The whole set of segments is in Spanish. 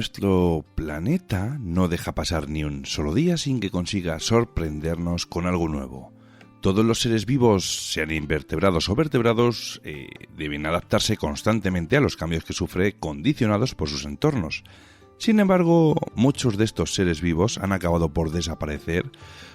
Nuestro planeta no deja pasar ni un solo día sin que consiga sorprendernos con algo nuevo. Todos los seres vivos, sean invertebrados o vertebrados, deben adaptarse constantemente a los cambios que sufre condicionados por sus entornos. Sin embargo, muchos de estos seres vivos han acabado por desaparecer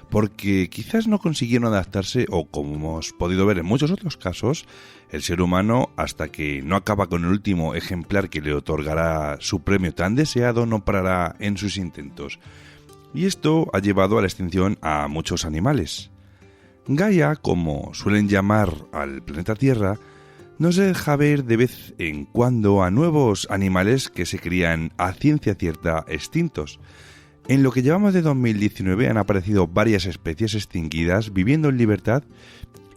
porque quizás no consiguieron adaptarse o, como hemos podido ver en muchos otros casos, el ser humano, hasta que no acaba con el último ejemplar que le otorgará su premio tan deseado, no parará en sus intentos. Y esto ha llevado a la extinción a muchos animales. Gaia, como suelen llamar al planeta Tierra, nos deja ver de vez en cuando a nuevos animales que se creían a ciencia cierta extintos. En lo que llevamos de 2019 han aparecido varias especies extinguidas viviendo en libertad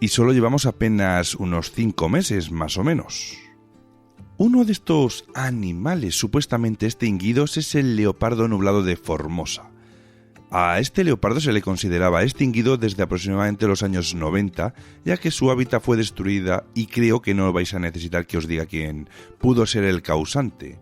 y solo llevamos apenas unos 5 meses más o menos. Uno de estos animales supuestamente extinguidos es el leopardo nublado de Formosa. A este leopardo se le consideraba extinguido desde aproximadamente los años 90, ya que su hábitat fue destruida y creo que no vais a necesitar que os diga quién pudo ser el causante.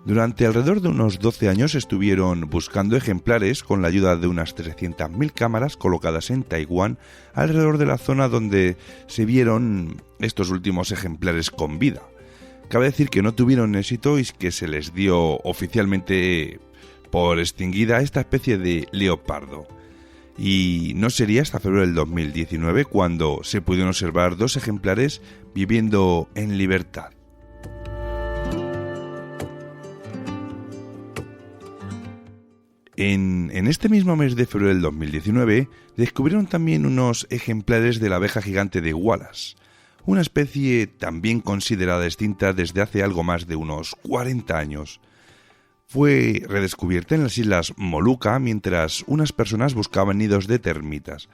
Durante alrededor de unos 12 años estuvieron buscando ejemplares con la ayuda de unas 300.000 cámaras colocadas en Taiwán alrededor de la zona donde se vieron estos últimos ejemplares con vida. Cabe decir que no tuvieron éxito y que se les dio oficialmente por extinguida esta especie de leopardo. Y no sería hasta febrero del 2019 cuando se pudieron observar 2 ejemplares viviendo en libertad. En este mismo mes de febrero del 2019 descubrieron también unos ejemplares de la abeja gigante de Wallace, una especie también considerada extinta desde hace algo más de unos 40 años. Fue redescubierta en las islas Molucca mientras unas personas buscaban nidos de termitas.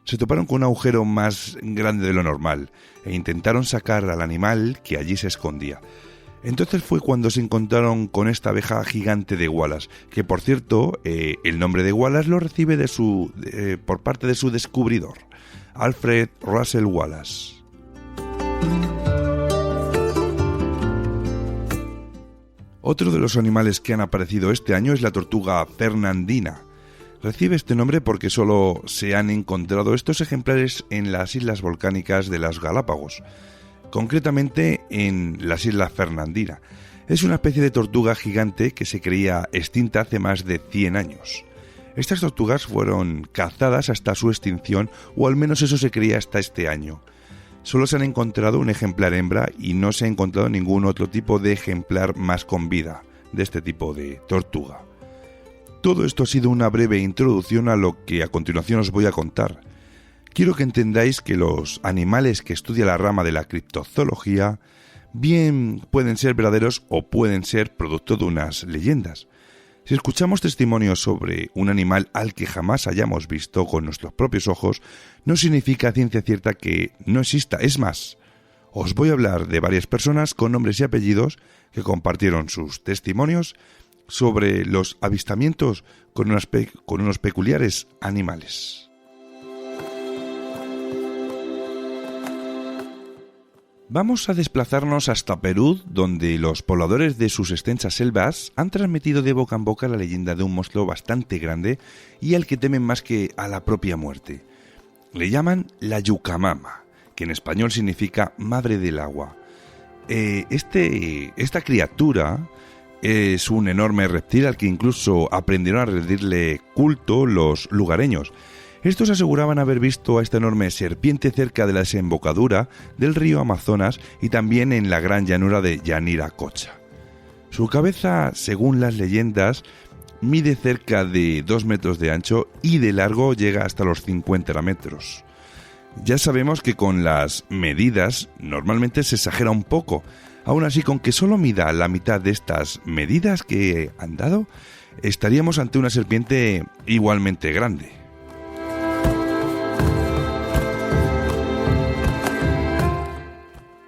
Se toparon con un agujero más grande de lo normal e intentaron sacar al animal que allí se escondía. Entonces fue cuando se encontraron con esta abeja gigante de Wallace, que por cierto, el nombre de Wallace lo recibe por parte de su descubridor, Alfred Russel Wallace. Otro de los animales que han aparecido este año es la tortuga fernandina. Recibe este nombre porque solo se han encontrado estos ejemplares en las islas volcánicas de las Galápagos, concretamente en las islas Fernandina. Es una especie de tortuga gigante que se creía extinta hace más de 100 años. Estas tortugas fueron cazadas hasta su extinción, o al menos eso se creía hasta este año. Solo se han encontrado un ejemplar hembra y no se ha encontrado ningún otro tipo de ejemplar más con vida de este tipo de tortuga. Todo esto ha sido una breve introducción a lo que a continuación os voy a contar. Quiero que entendáis que los animales que estudia la rama de la criptozoología bien pueden ser verdaderos o pueden ser producto de unas leyendas. Si escuchamos testimonios sobre un animal al que jamás hayamos visto con nuestros propios ojos, no significa a ciencia cierta que no exista. Es más, os voy a hablar de varias personas con nombres y apellidos que compartieron sus testimonios sobre los avistamientos con unos peculiares animales. Vamos a desplazarnos hasta Perú, donde los pobladores de sus extensas selvas han transmitido de boca en boca la leyenda de un monstruo bastante grande y al que temen más que a la propia muerte. Le llaman la Yucamama, que en español significa madre del agua. Esta criatura es un enorme reptil al que incluso aprendieron a rendirle culto los lugareños. Estos aseguraban haber visto a esta enorme serpiente cerca de la desembocadura del río Amazonas y también en la gran llanura de Yaniracocha. Su cabeza, según las leyendas, mide cerca de 2 metros de ancho y de largo llega hasta los 50 metros. Ya sabemos que con las medidas normalmente se exagera un poco. Aún así, con que solo mida la mitad de estas medidas que han dado, estaríamos ante una serpiente igualmente grande.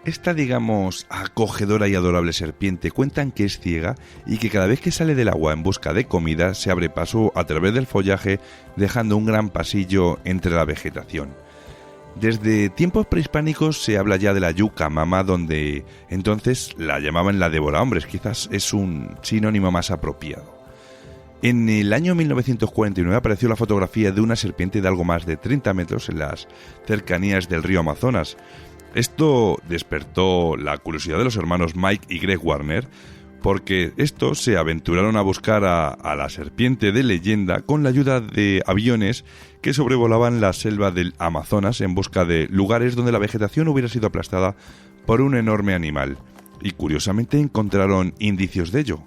Esta, digamos, acogedora y adorable serpiente cuentan que es ciega y que cada vez que sale del agua en busca de comida se abre paso a través del follaje, dejando un gran pasillo entre la vegetación. Desde tiempos prehispánicos se habla ya de la yuca mama, donde entonces la llamaban la devorahombres, quizás es un sinónimo más apropiado. En el año 1949 apareció la fotografía de una serpiente de algo más de 30 metros en las cercanías del río Amazonas. Esto despertó la curiosidad de los hermanos Mike y Greg Warner, porque estos se aventuraron a buscar a la serpiente de leyenda con la ayuda de aviones que sobrevolaban la selva del Amazonas en busca de lugares donde la vegetación hubiera sido aplastada por un enorme animal. Y curiosamente encontraron indicios de ello.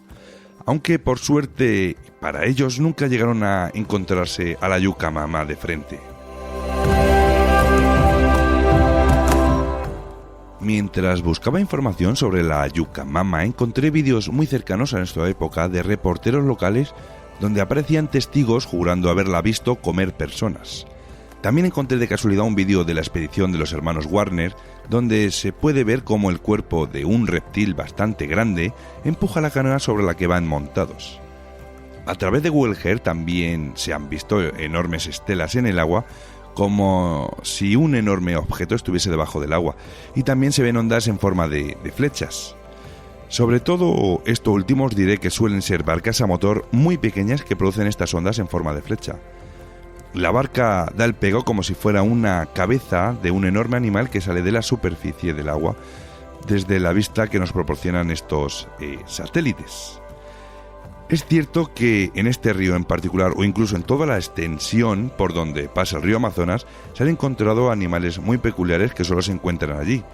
Aunque por suerte para ellos nunca llegaron a encontrarse a la yuca mama de frente. Mientras buscaba información sobre la yuca mama, encontré vídeos muy cercanos a nuestra época de reporteros locales donde aparecían testigos jurando haberla visto comer personas. También encontré de casualidad un vídeo de la expedición de los hermanos Warner, donde se puede ver cómo el cuerpo de un reptil bastante grande empuja la canoa sobre la que van montados. A través de Google Earth también se han visto enormes estelas en el agua, como si un enorme objeto estuviese debajo del agua, y también se ven ondas en forma de flechas. Sobre todo esto último os diré que suelen ser barcas a motor muy pequeñas que producen estas ondas en forma de flecha. La barca da el pego como si fuera una cabeza de un enorme animal que sale de la superficie del agua desde la vista que nos proporcionan estos satélites. Es cierto que en este río en particular, o incluso en toda la extensión por donde pasa el río Amazonas, se han encontrado animales muy peculiares que solo se encuentran allí,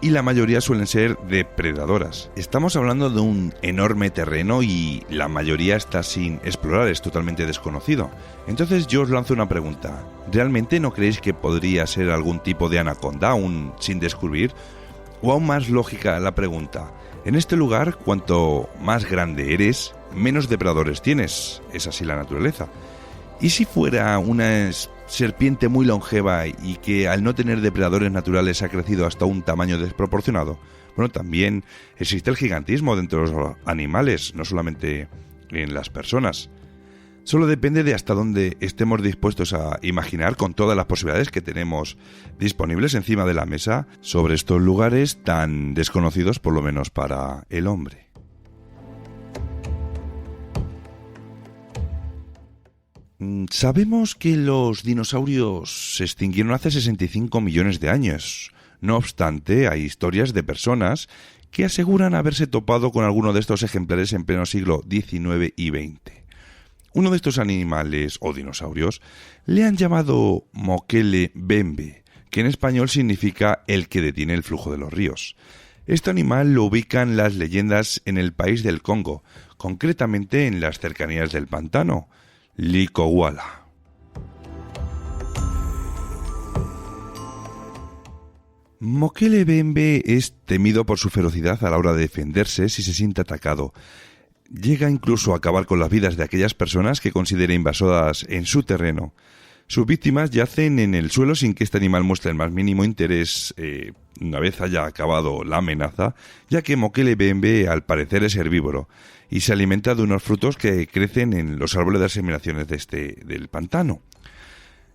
y la mayoría suelen ser depredadoras. Estamos hablando de un enorme terreno y la mayoría está sin explorar, es totalmente desconocido. Entonces yo os lanzo una pregunta. ¿Realmente no creéis que podría ser algún tipo de anaconda aún sin descubrir? O aún más lógica la pregunta. En este lugar, cuanto más grande eres, menos depredadores tienes. Es así la naturaleza. ¿Y si fuera una serpiente muy longeva y que al no tener depredadores naturales ha crecido hasta un tamaño desproporcionado? Bueno, también existe el gigantismo dentro de los animales, no solamente en las personas. Solo depende de hasta dónde estemos dispuestos a imaginar con todas las posibilidades que tenemos disponibles encima de la mesa sobre estos lugares tan desconocidos, por lo menos para el hombre. Sabemos que los dinosaurios se extinguieron hace 65 millones de años. No obstante, hay historias de personas que aseguran haberse topado con alguno de estos ejemplares en pleno siglo XIX y XX. Uno de estos animales o dinosaurios le han llamado Mokele Bembe, que en español significa el que detiene el flujo de los ríos. Este animal lo ubican las leyendas en el país del Congo, concretamente en las cercanías del pantano, Likouala. Mokele Bembe es temido por su ferocidad a la hora de defenderse si se siente atacado. Llega incluso a acabar con las vidas de aquellas personas que considere invasoras en su terreno. Sus víctimas yacen en el suelo sin que este animal muestre el más mínimo interés una vez haya acabado la amenaza, ya que Mokele Bembe al parecer es herbívoro y se alimenta de unos frutos que crecen en los árboles de aseminaciones del pantano.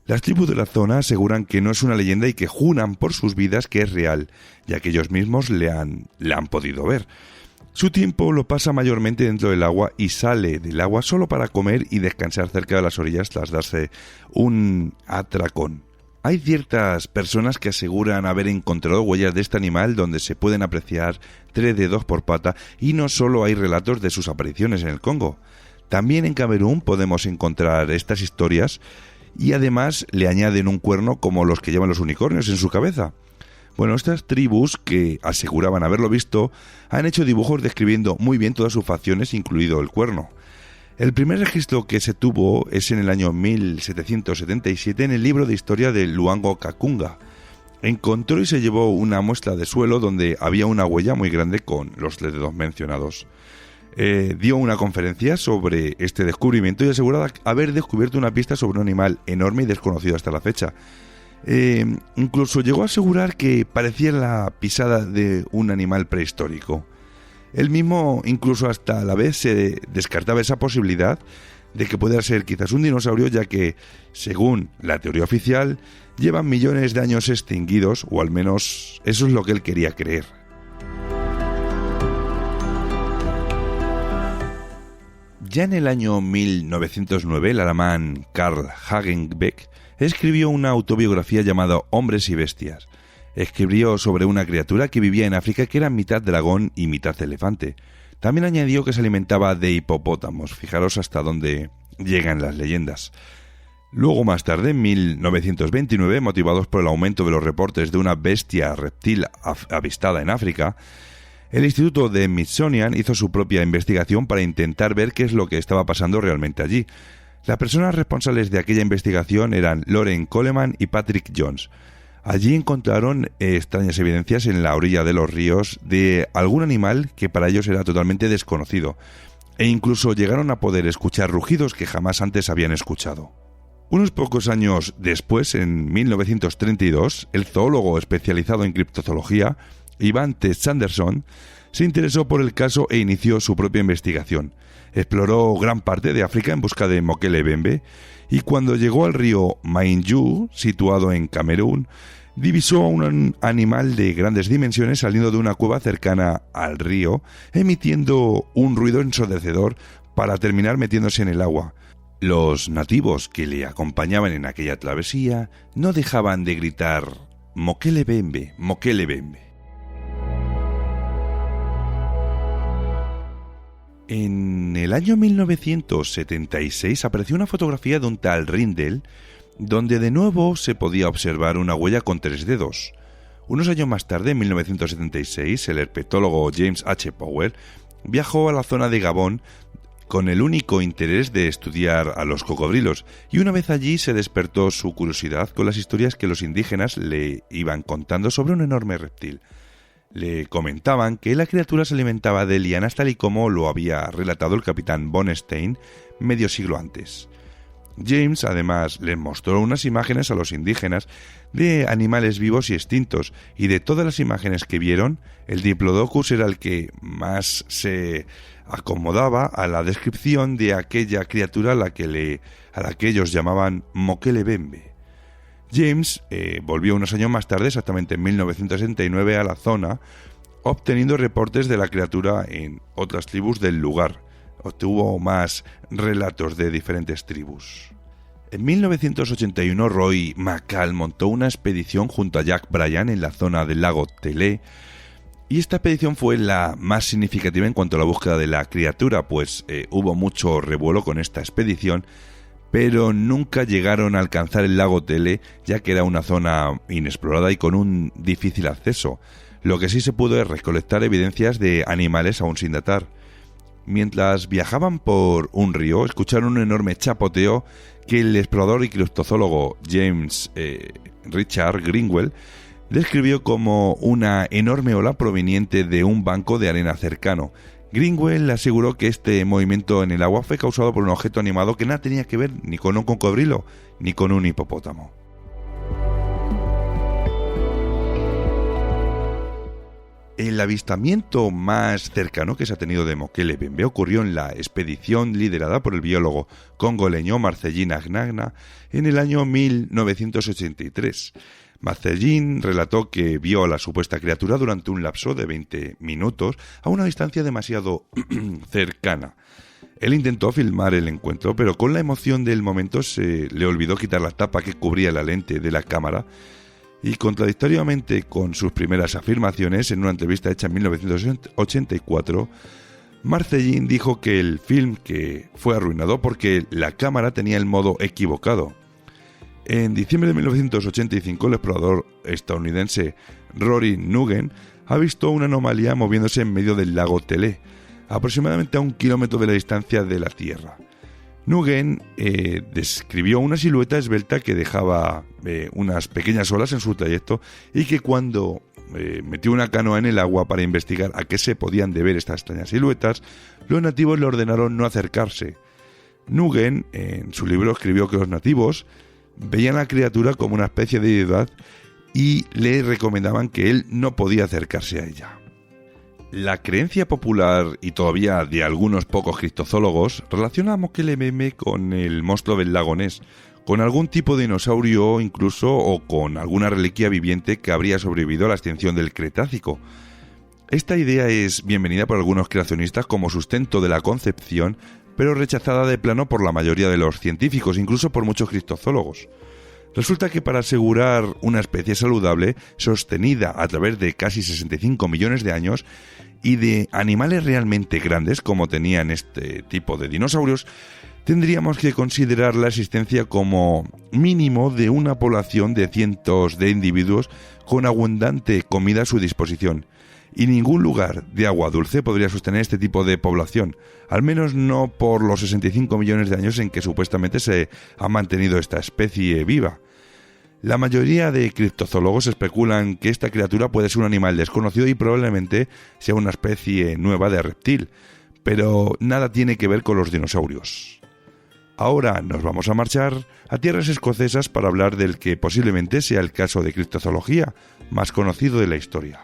Las tribus de la zona aseguran que no es una leyenda y que juran por sus vidas que es real, ya que ellos mismos le han podido ver. Su tiempo lo pasa mayormente dentro del agua y sale del agua solo para comer y descansar cerca de las orillas tras darse un atracón. Hay ciertas personas que aseguran haber encontrado huellas de este animal donde se pueden apreciar 3 dedos por pata y no solo hay relatos de sus apariciones en el Congo. También en Camerún podemos encontrar estas historias y además le añaden un cuerno como los que llevan los unicornios en su cabeza. Bueno, estas tribus que aseguraban haberlo visto han hecho dibujos describiendo muy bien todas sus facciones, incluido el cuerno. El primer registro que se tuvo es en el año 1777 en el libro de historia de Luango Kakunga. Encontró y se llevó una muestra de suelo donde había una huella muy grande con los 3 dedos mencionados. Dio una conferencia sobre este descubrimiento y aseguraba haber descubierto una pista sobre un animal enorme y desconocido hasta la fecha. Incluso llegó a asegurar que parecía la pisada de un animal prehistórico. Él mismo incluso hasta a la vez se descartaba esa posibilidad de que pueda ser quizás un dinosaurio, ya que, según la teoría oficial, llevan millones de años extinguidos, o al menos eso es lo que él quería creer. Ya en el año 1909, el alemán Karl Hagenbeck escribió una autobiografía llamada Hombres y Bestias. Escribió sobre una criatura que vivía en África que era mitad dragón y mitad elefante. También añadió que se alimentaba de hipopótamos. Fijaros hasta dónde llegan las leyendas. Luego, más tarde, en 1929, motivados por el aumento de los reportes de una bestia reptil avistada en África, el Instituto de Smithsonian hizo su propia investigación para intentar ver qué es lo que estaba pasando realmente allí. Las personas responsables de aquella investigación eran Loren Coleman y Patrick Jones. Allí encontraron extrañas evidencias en la orilla de los ríos de algún animal que para ellos era totalmente desconocido, e incluso llegaron a poder escuchar rugidos que jamás antes habían escuchado. Unos pocos años después, en 1932, el zoólogo especializado en criptozoología, Ivan T. Sanderson, se interesó por el caso e inició su propia investigación. Exploró gran parte de África en busca de Mokele Bembe, y cuando llegó al río Mainju, situado en Camerún, divisó a un animal de grandes dimensiones saliendo de una cueva cercana al río, emitiendo un ruido ensordecedor para terminar metiéndose en el agua. Los nativos que le acompañaban en aquella travesía no dejaban de gritar «Mokele Bembe, Mokele Bembe». En el año 1976 apareció una fotografía de un tal Rindel, donde de nuevo se podía observar una huella con 3 dedos. Unos años más tarde, en 1976, el herpetólogo James H. Powell viajó a la zona de Gabón con el único interés de estudiar a los cocodrilos, y una vez allí se despertó su curiosidad con las historias que los indígenas le iban contando sobre un enorme reptil. Le comentaban que la criatura se alimentaba de lianas tal y como lo había relatado el capitán von Stein medio siglo antes. James además les mostró unas imágenes a los indígenas de animales vivos y extintos, y de todas las imágenes que vieron, el Diplodocus era el que más se acomodaba a la descripción de aquella criatura a la que ellos llamaban Mokele Bembe. James volvió unos años más tarde, exactamente en 1969, a la zona, obteniendo reportes de la criatura en otras tribus del lugar. Obtuvo más relatos de diferentes tribus. En 1981, Roy McCall montó una expedición junto a Jack Bryan en la zona del lago Telé, y esta expedición fue la más significativa en cuanto a la búsqueda de la criatura, pues hubo mucho revuelo con esta expedición, pero nunca llegaron a alcanzar el lago Telé, ya que era una zona inexplorada y con un difícil acceso. Lo que sí se pudo es recolectar evidencias de animales aún sin datar. Mientras viajaban por un río, escucharon un enorme chapoteo que el explorador y criptozoólogo James Richard Greenwell describió como una enorme ola proveniente de un banco de arena cercano. Greenwell aseguró que este movimiento en el agua fue causado por un objeto animado que nada tenía que ver ni con un cocodrilo ni con un hipopótamo. El avistamiento más cercano que se ha tenido de Mokele Bembe ocurrió en la expedición liderada por el biólogo congoleño Marcellin Agnagna en el año 1983. Marcellin relató que vio a la supuesta criatura durante un lapso de 20 minutos a una distancia demasiado cercana. Él intentó filmar el encuentro, pero con la emoción del momento se le olvidó quitar la tapa que cubría la lente de la cámara, y contradictoriamente con sus primeras afirmaciones, en una entrevista hecha en 1984, Marcellin dijo que el film que fue arruinado porque la cámara tenía el modo equivocado. En diciembre de 1985, el explorador estadounidense Rory Nugent ha visto una anomalía moviéndose en medio del lago Telé, aproximadamente a 1 kilómetro de la distancia de la Tierra. Nugent describió una silueta esbelta que dejaba unas pequeñas olas en su trayecto, y que cuando metió una canoa en el agua para investigar a qué se podían deber estas extrañas siluetas, los nativos le ordenaron no acercarse. Nugent, en su libro, escribió que los nativos veían a la criatura como una especie de deidad y le recomendaban que él no podía acercarse a ella. La creencia popular y todavía de algunos pocos criptozoólogos relaciona a Mokele Meme con el monstruo del lago Ness, con algún tipo de dinosaurio incluso o con alguna reliquia viviente que habría sobrevivido a la extinción del Cretácico. Esta idea es bienvenida por algunos creacionistas como sustento de la concepción, pero rechazada de plano por la mayoría de los científicos, incluso por muchos criptozoólogos. Resulta que para asegurar una especie saludable, sostenida a través de casi 65 millones de años, y de animales realmente grandes como tenían este tipo de dinosaurios, tendríamos que considerar la existencia como mínimo de una población de cientos de individuos con abundante comida a su disposición. Y ningún lugar de agua dulce podría sostener este tipo de población, al menos no por los 65 millones de años en que supuestamente se ha mantenido esta especie viva. La mayoría de criptozoólogos especulan que esta criatura puede ser un animal desconocido y probablemente sea una especie nueva de reptil, pero nada tiene que ver con los dinosaurios. Ahora nos vamos a marchar a tierras escocesas para hablar del que posiblemente sea el caso de criptozoología más conocido de la historia.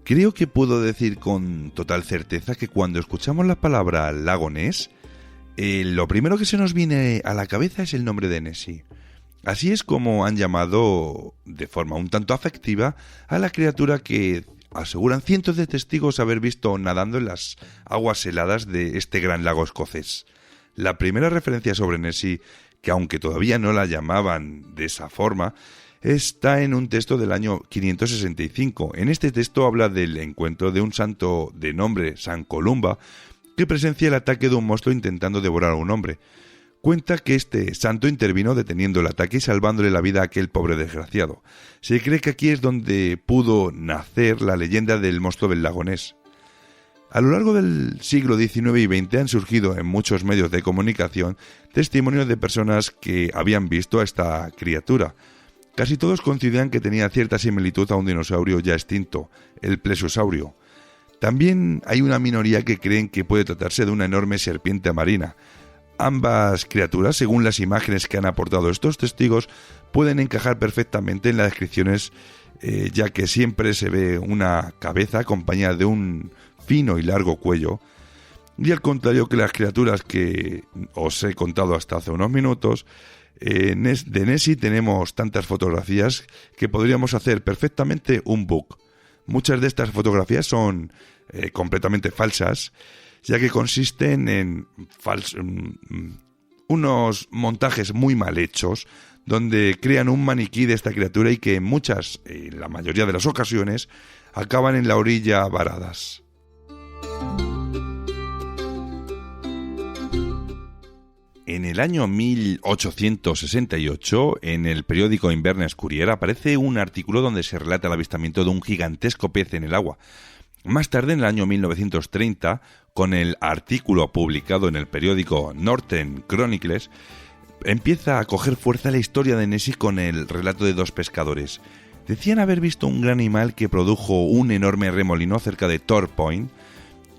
Creo que puedo decir con total certeza que cuando escuchamos la palabra lago Ness, lo primero que se nos viene a la cabeza es el nombre de Nessie. Así es como han llamado, de forma un tanto afectiva, a la criatura que aseguran cientos de testigos haber visto nadando en las aguas heladas de este gran lago escocés. La primera referencia sobre Nessie, que aunque todavía no la llamaban de esa forma, está en un texto del año 565. En este texto habla del encuentro de un santo de nombre San Columba que presencia el ataque de un monstruo intentando devorar a un hombre. Cuenta que este santo intervino deteniendo el ataque y salvándole la vida a aquel pobre desgraciado. Se cree que aquí es donde pudo nacer la leyenda del monstruo del lago Ness. A lo largo del siglo XIX y XX han surgido en muchos medios de comunicación testimonios de personas que habían visto a esta criatura. Casi todos coincidían que tenía cierta similitud a un dinosaurio ya extinto, el plesiosaurio. También hay una minoría que creen que puede tratarse de una enorme serpiente marina. Ambas criaturas, según las imágenes que han aportado estos testigos, pueden encajar perfectamente en las descripciones, ya que siempre se ve una cabeza acompañada de un fino y largo cuello, y al contrario que las criaturas que os he contado hasta hace unos minutos, de Nessie tenemos tantas fotografías que podríamos hacer perfectamente un book. Muchas de estas fotografías son completamente falsas, ya que consisten en unos montajes muy mal hechos, donde crean un maniquí de esta criatura y que en la mayoría de las ocasiones, acaban en la orilla varadas. En el año 1868, en el periódico Inverness Courier, aparece un artículo donde se relata el avistamiento de un gigantesco pez en el agua. Más tarde, en el año 1930, con el artículo publicado en el periódico Northern Chronicles, empieza a coger fuerza la historia de Nessie con el relato de dos pescadores. Decían haber visto un gran animal que produjo un enorme remolino cerca de Tor Point,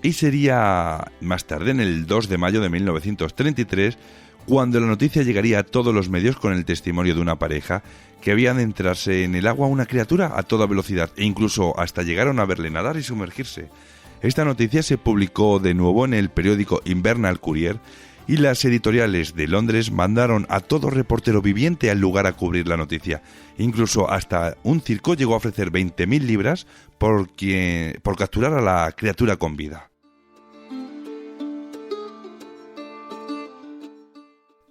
y sería más tarde, en el 2 de mayo de 1933, cuando la noticia llegaría a todos los medios con el testimonio de una pareja que había de entrarse en el agua una criatura a toda velocidad e incluso hasta llegaron a verle nadar y sumergirse. Esta noticia se publicó de nuevo en el periódico Inverness Courier y las editoriales de Londres mandaron a todo reportero viviente al lugar a cubrir la noticia. Incluso hasta un circo llegó a ofrecer 20.000 libras por capturar a la criatura con vida.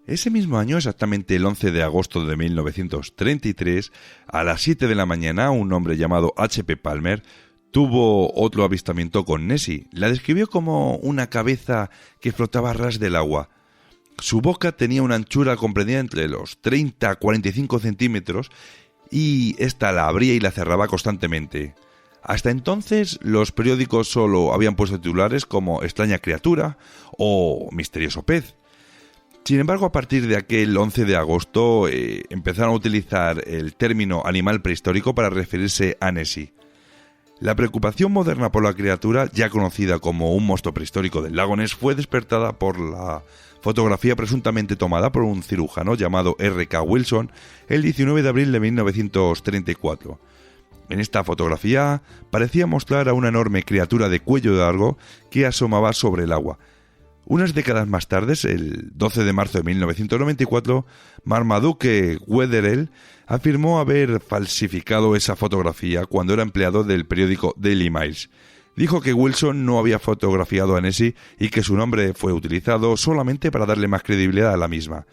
Ese mismo año, exactamente el 11 de agosto de 1933, a las 7 de la mañana, un hombre llamado H.P. Palmer tuvo otro avistamiento con Nessie. La describió como una cabeza que flotaba a ras del agua. Su boca tenía una anchura comprendida entre los 30 a 45 centímetros y ésta la abría y la cerraba constantemente. Hasta entonces, los periódicos solo habían puesto titulares como extraña criatura o misterioso pez. Sin embargo, a partir de aquel 11 de agosto empezaron a utilizar el término animal prehistórico para referirse a Nessie. La preocupación moderna por la criatura, ya conocida como un monstruo prehistórico del lago Ness, fue despertada por la fotografía presuntamente tomada por un cirujano llamado R.K. Wilson el 19 de abril de 1934. En esta fotografía parecía mostrar a una enorme criatura de cuello largo que asomaba sobre el agua. Unas décadas más tarde, el 12 de marzo de 1994, Marmaduke Wetherell afirmó haber falsificado esa fotografía cuando era empleado del periódico Daily Mail. Dijo que Wilson no había fotografiado a Nessie y que su nombre fue utilizado solamente para darle más credibilidad a la misma.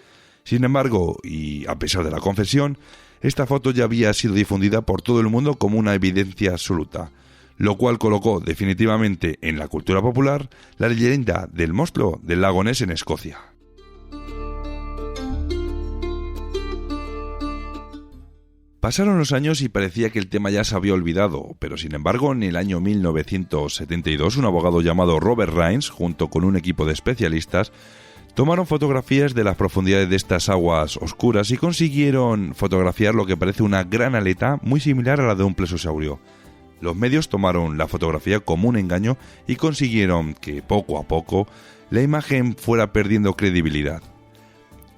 Sin embargo, y a pesar de la confesión, esta foto ya había sido difundida por todo el mundo como una evidencia absoluta, lo cual colocó definitivamente en la cultura popular la leyenda del monstruo del lago Ness en Escocia. Pasaron los años y parecía que el tema ya se había olvidado, pero sin embargo en el año 1972 un abogado llamado Robert Raines, junto con un equipo de especialistas, tomaron fotografías de las profundidades de estas aguas oscuras y consiguieron fotografiar lo que parece una gran aleta muy similar a la de un plesiosaurio. Los medios tomaron la fotografía como un engaño y consiguieron que poco a poco la imagen fuera perdiendo credibilidad.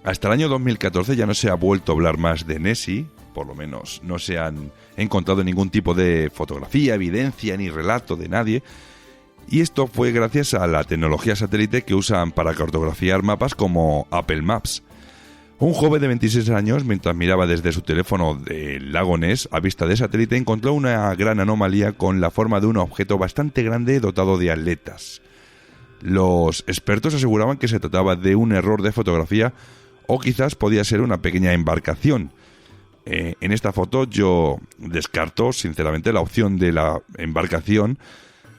Hasta el año 2014 ya no se ha vuelto a hablar más de Nessie, por lo menos no se han encontrado ningún tipo de fotografía, evidencia ni relato de nadie, y esto fue gracias a la tecnología satélite que usan para cartografiar mapas como Apple Maps. Un joven de 26 años, mientras miraba desde su teléfono del lago Ness a vista de satélite, encontró una gran anomalía con la forma de un objeto bastante grande dotado de aletas. Los expertos aseguraban que se trataba de un error de fotografía o quizás podía ser una pequeña embarcación. En esta foto yo descarto sinceramente la opción de la embarcación,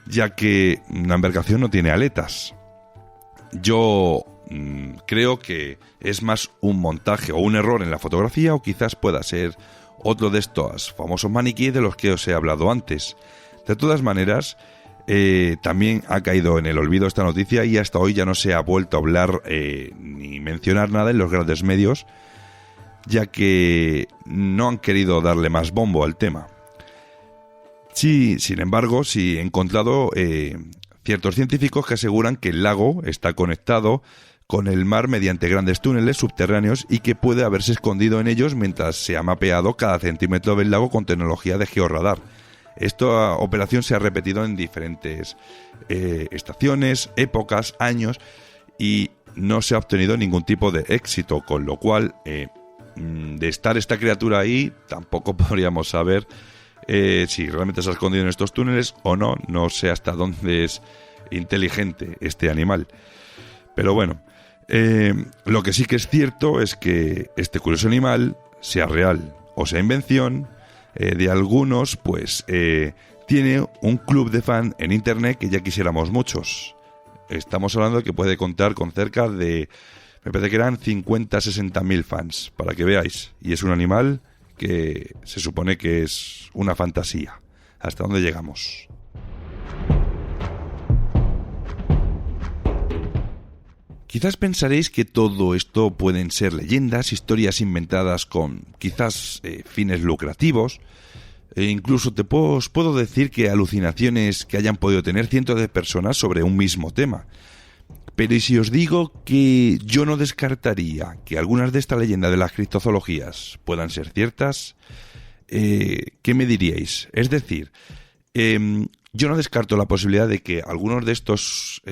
ya que una embarcación no tiene aletas. Yo creo que es más un montaje o un error en la fotografía, o quizás pueda ser otro de estos famosos maniquíes de los que os he hablado antes. De todas maneras, también ha caído en el olvido esta noticia y hasta hoy ya no se ha vuelto a hablar ni mencionar nada en los grandes medios, ya que no han querido darle más bombo al tema. Sí, sin embargo, sí he encontrado ciertos científicos que aseguran que el lago está conectado con el mar mediante grandes túneles subterráneos y que puede haberse escondido en ellos mientras se ha mapeado cada centímetro del lago con tecnología de georradar. Esta operación se ha repetido en diferentes estaciones, épocas, años, y no se ha obtenido ningún tipo de éxito, con lo cual de estar esta criatura ahí tampoco podríamos saber si realmente se ha escondido en estos túneles o no. No sé hasta dónde es inteligente este animal, pero bueno, lo que sí que es cierto es que este curioso animal, sea real o sea invención de algunos, pues tiene un club de fan en internet que ya quisiéramos muchos. Estamos hablando de que puede contar con cerca de, me parece que eran 50-60 mil fans, para que veáis. Y es un animal que se supone que es una fantasía. ¿Hasta dónde llegamos? Quizás pensaréis que todo esto pueden ser leyendas, historias inventadas con quizás fines lucrativos. E incluso os puedo decir que alucinaciones que hayan podido tener cientos de personas sobre un mismo tema. Pero ¿y si os digo que yo no descartaría que algunas de estas leyendas de las criptozoologías puedan ser ciertas? ¿Qué me diríais? Es decir, yo no descarto la posibilidad de que algunos de estos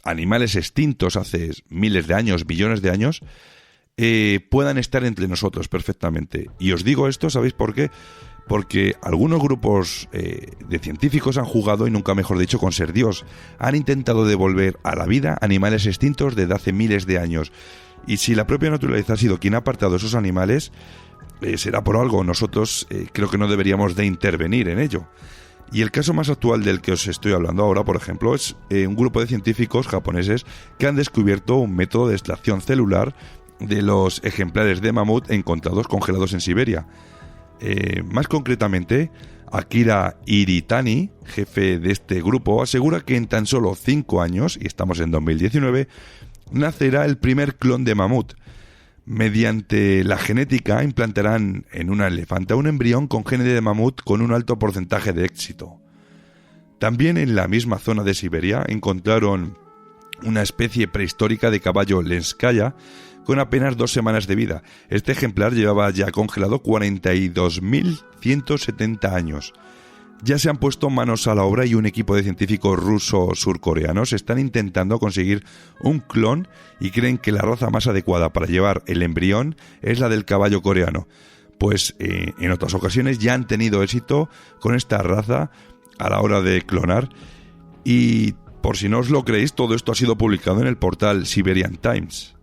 animales extintos hace miles de años, billones de años, puedan estar entre nosotros perfectamente. Y os digo esto, ¿sabéis por qué? Porque algunos grupos de científicos han jugado, y nunca mejor dicho, con ser Dios. Han intentado devolver a la vida animales extintos desde hace miles de años. Y si la propia naturaleza ha sido quien ha apartado esos animales, será por algo. Nosotros creo que no deberíamos de intervenir en ello. Y el caso más actual del que os estoy hablando ahora, por ejemplo, es un grupo de científicos japoneses que han descubierto un método de extracción celular de los ejemplares de mamut encontrados congelados en Siberia. Más concretamente, Akira Iritani, jefe de este grupo, asegura que en tan solo 5 años, y estamos en 2019, nacerá el primer clon de mamut. Mediante la genética implantarán en una elefanta un embrión con genes de mamut con un alto porcentaje de éxito. También en la misma zona de Siberia encontraron una especie prehistórica de caballo Lenskaya con apenas 2 semanas de vida. Este ejemplar llevaba ya congelado 42.170 años. Ya se han puesto manos a la obra y un equipo de científicos ruso-surcoreanos están intentando conseguir un clon y creen que la raza más adecuada para llevar el embrión es la del caballo coreano. Pues en otras ocasiones ya han tenido éxito con esta raza a la hora de clonar. Y por si no os lo creéis, todo esto ha sido publicado en el portal Siberian Times.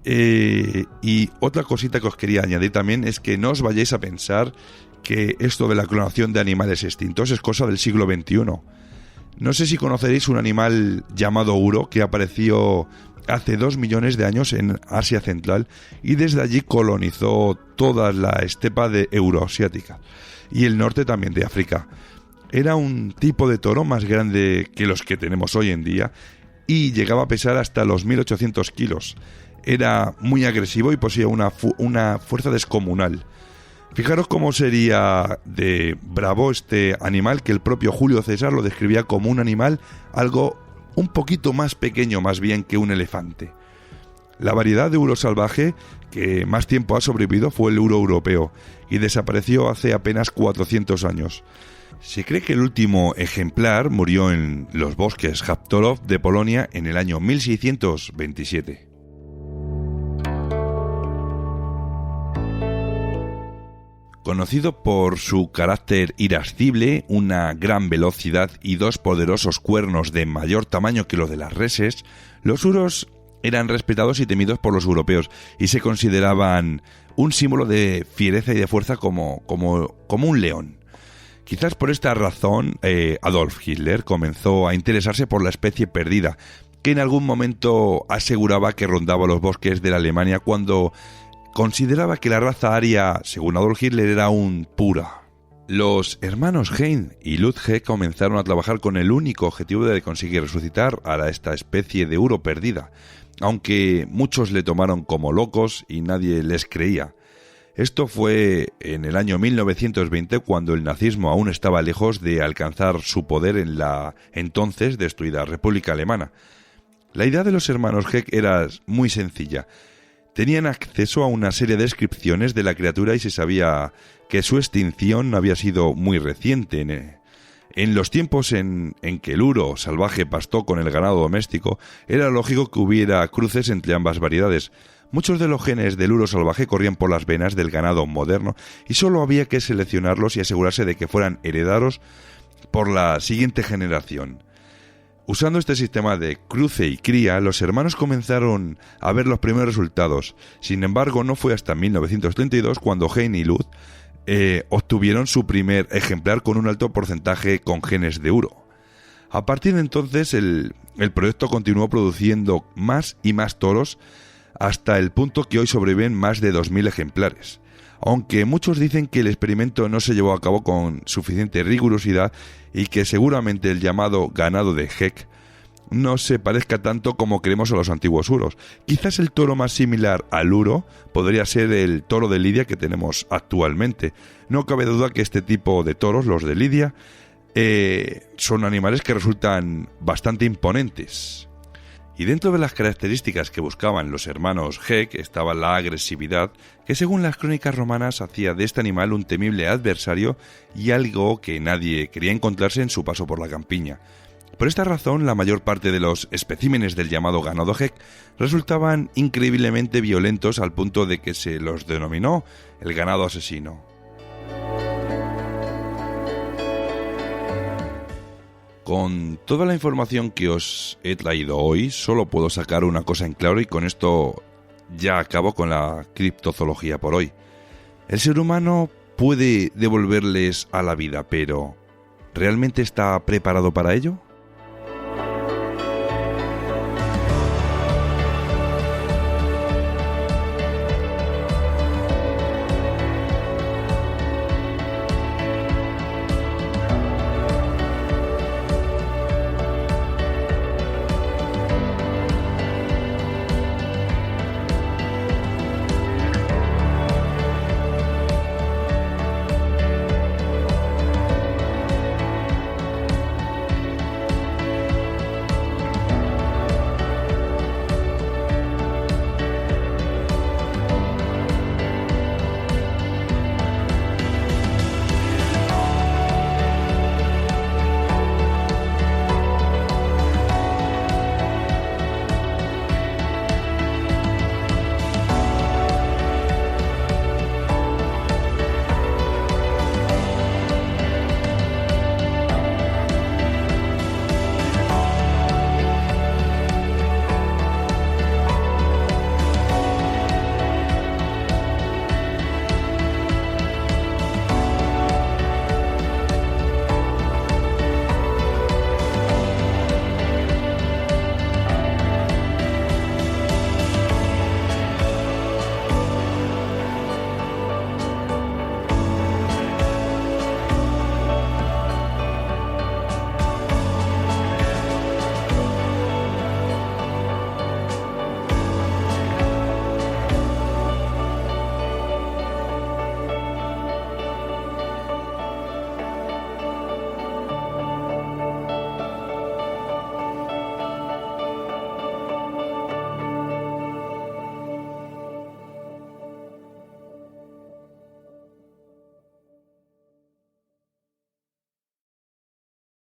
Y otra cosita que os quería añadir también es que no os vayáis a pensar que esto de la clonación de animales extintos es cosa del siglo XXI. No sé si conoceréis un animal llamado uro que apareció hace 2 millones de años en Asia Central y desde allí colonizó toda la estepa de euroasiática y el norte también de África. Era un tipo de toro más grande que los que tenemos hoy en día y llegaba a pesar hasta los 1.800 kilos. Era muy agresivo y poseía una fuerza descomunal. Fijaros cómo sería de bravo este animal, que el propio Julio César lo describía como un animal algo un poquito más pequeño más bien que un elefante. La variedad de uro salvaje que más tiempo ha sobrevivido fue el uro europeo y desapareció hace apenas 400 años. Se cree que el último ejemplar murió en los bosques Haptorów de Polonia en el año 1627. Conocido por su carácter irascible, una gran velocidad y 2 poderosos cuernos de mayor tamaño que los de las reses, los uros eran respetados y temidos por los europeos y se consideraban un símbolo de fiereza y de fuerza como un león. Quizás por esta razón Adolf Hitler comenzó a interesarse por la especie perdida, que en algún momento aseguraba que rondaba los bosques de la Alemania cuando consideraba que la raza aria, según Adolf Hitler, era un pura. Los hermanos Hein y Ludwig comenzaron a trabajar con el único objetivo de conseguir resucitar a esta especie de uro perdida, aunque muchos le tomaron como locos y nadie les creía. Esto fue en el año 1920, cuando el nazismo aún estaba lejos de alcanzar su poder en la entonces destruida República Alemana. La idea de los hermanos Heck era muy sencilla. Tenían acceso a una serie de descripciones de la criatura y se sabía que su extinción había sido muy reciente. En los tiempos en que el uro salvaje pastó con el ganado doméstico, era lógico que hubiera cruces entre ambas variedades. Muchos de los genes del uro salvaje corrían por las venas del ganado moderno y solo había que seleccionarlos y asegurarse de que fueran heredados por la siguiente generación. Usando este sistema de cruce y cría, los hermanos comenzaron a ver los primeros resultados. Sin embargo, no fue hasta 1932 cuando Hein y Lutz obtuvieron su primer ejemplar con un alto porcentaje con genes de uro. A partir de entonces, el proyecto continuó produciendo más y más toros hasta el punto que hoy sobreviven más de 2.000 ejemplares. Aunque muchos dicen que el experimento no se llevó a cabo con suficiente rigurosidad y que seguramente el llamado ganado de Heck no se parezca tanto como creemos a los antiguos uros. Quizás el toro más similar al uro podría ser el toro de Lidia que tenemos actualmente. No cabe duda que este tipo de toros, los de Lidia, son animales que resultan bastante imponentes. Y dentro de las características que buscaban los hermanos Heck estaba la agresividad, que según las crónicas romanas hacía de este animal un temible adversario y algo que nadie quería encontrarse en su paso por la campiña. Por esta razón, la mayor parte de los especímenes del llamado ganado Heck resultaban increíblemente violentos al punto de que se los denominó el ganado asesino. Con toda la información que os he traído hoy, solo puedo sacar una cosa en claro y con esto ya acabo con la criptozoología por hoy. El ser humano puede devolverles a la vida, pero ¿realmente está preparado para ello?